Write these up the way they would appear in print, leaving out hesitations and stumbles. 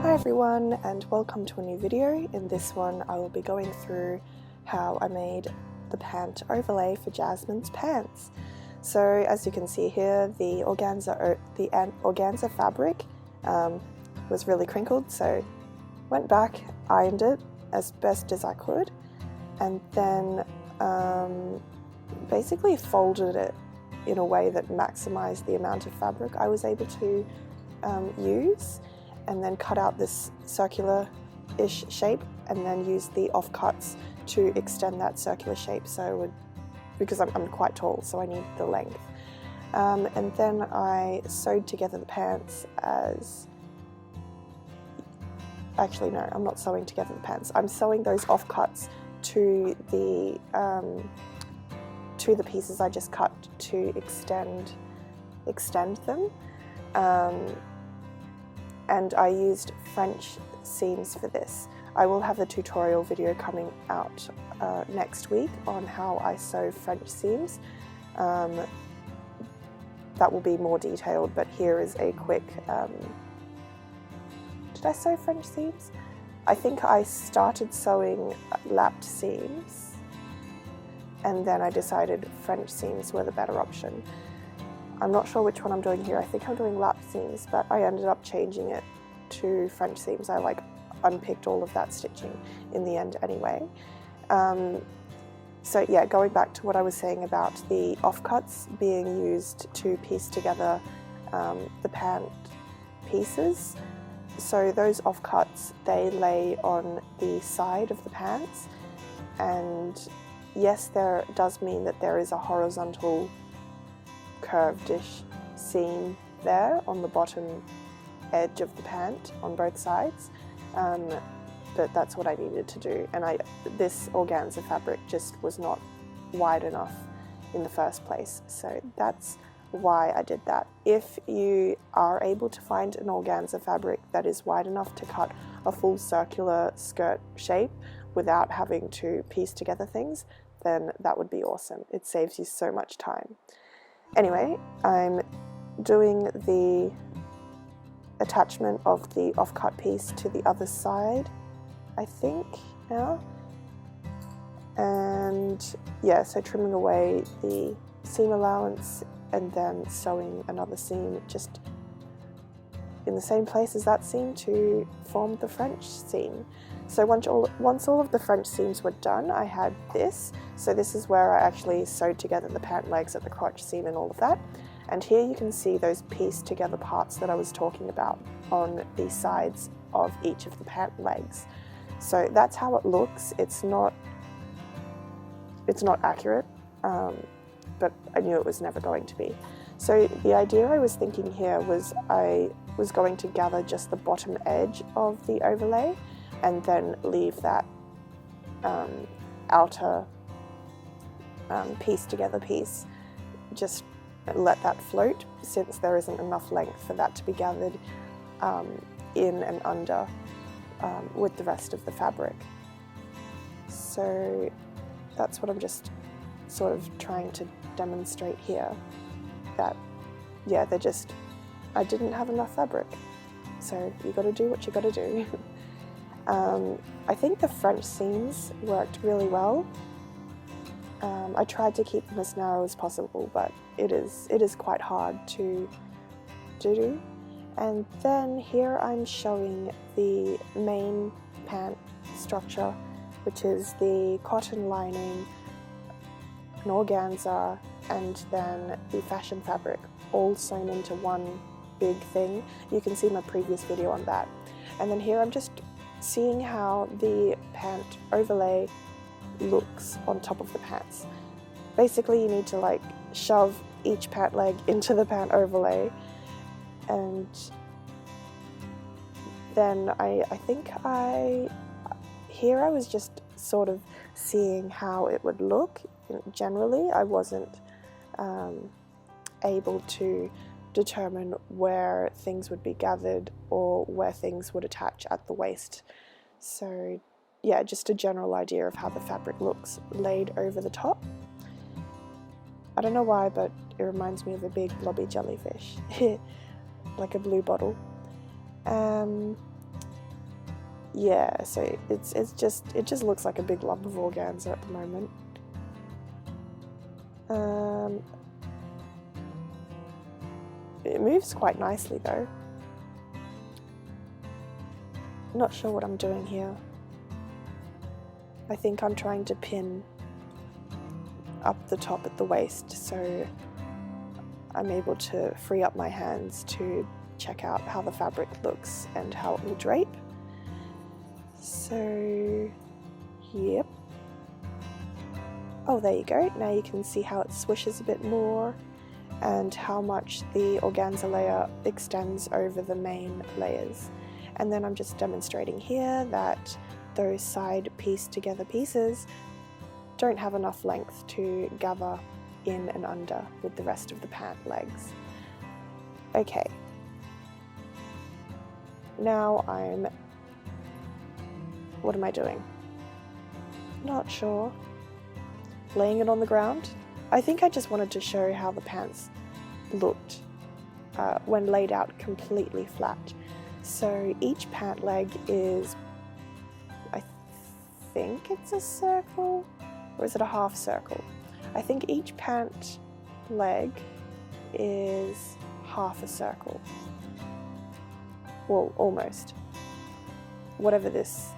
Hi everyone, and welcome to a new video. In this one I will be going through how I made the pant overlay for Jasmine's pants. So as you can see here, the organza fabric was really crinkled, so went back, ironed it as best as I could, and then basically folded it in a way that maximized the amount of fabric I was able to use, and then cut out this circular-ish shape and then use the offcuts to extend that circular shape, so because I'm quite tall, so I need the length. And then I sewed together the pants as... Actually no, I'm not sewing together the pants. I'm sewing those offcuts to the pieces I just cut to extend them. And I used French seams for this. I will have a tutorial video coming out next week on how I sew French seams. That will be more detailed, but here is a quick... Did I sew French seams? I think I started sewing lapped seams, and then I decided French seams were the better option. I'm not sure which one I'm doing here. I think I'm doing lapped seams, but I ended up changing it to French seams. I unpicked all of that stitching in the end anyway. So yeah, going back to what I was saying about the offcuts being used to piece together the pant pieces. So those offcuts, they lay on the side of the pants, and yes, there does mean that there is a horizontal curved-ish seam there on the bottom edge of the pant on both sides, but that's what I needed to do, and this organza fabric just was not wide enough in the first place, so that's why I did that. If you are able to find an organza fabric that is wide enough to cut a full circular skirt shape without having to piece together things, then that would be awesome. It saves you so much time. Anyway, I'm doing the attachment of the offcut piece to the other side, I think, now. And yeah, so trimming away the seam allowance and then sewing another seam just in the same place as that seam to form the French seam. So once all of the French seams were done, I had this. So this is where I actually sewed together the pant legs at the crotch seam and all of that. And here you can see those pieced together parts that I was talking about on the sides of each of the pant legs. So that's how it looks. It's not accurate, but I knew it was never going to be. So the idea I was thinking here was I was going to gather just the bottom edge of the overlay and then leave that outer pieced together piece, just let that float, since there isn't enough length for that to be gathered in and under with the rest of the fabric. So that's what I'm just sort of trying to demonstrate here, that yeah, I didn't have enough fabric, so you got to do what you got to do. I think the French seams worked really well. I tried to keep them as narrow as possible, but it is quite hard to do. And then here I'm showing the main pant structure, which is the cotton lining, an organza, and then the fashion fabric, all sewn into one big thing. You can see my previous video on that. And then here I'm just seeing how the pant overlay looks on top of the pants. Basically, you need to shove each pant leg into the pant overlay, and then I think here I was just sort of seeing how it would look. Generally, I wasn't able to determine where things would be gathered or where things would attach at the waist. So yeah, just a general idea of how the fabric looks laid over the top. I don't know why, but it reminds me of a big blobby jellyfish, like a blue bottle. yeah, so it just looks like a big lump of organza at the moment. It moves quite nicely though. Not sure what I'm doing here. I think I'm trying to pin up the top at the waist so I'm able to free up my hands to check out how the fabric looks and how it will drape. So, yep. Oh, there you go. Now you can see how it swishes a bit more and how much the organza layer extends over the main layers. And then I'm just demonstrating here that those side pieced together pieces don't have enough length to gather in and under with the rest of the pant legs. Okay. Now what am I doing? Not sure. Laying it on the ground? I think I just wanted to show how the pants looked when laid out completely flat. So each pant leg is, I think it's a circle, or is it a half circle? I think each pant leg is half a circle. Well, almost. Whatever this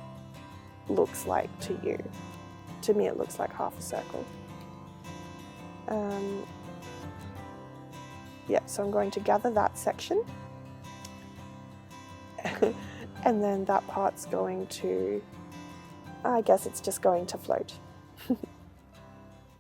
looks like to you. To me it looks like half a circle. Yeah, so I'm going to gather that section. And then that part's going to, I guess it's just going to float.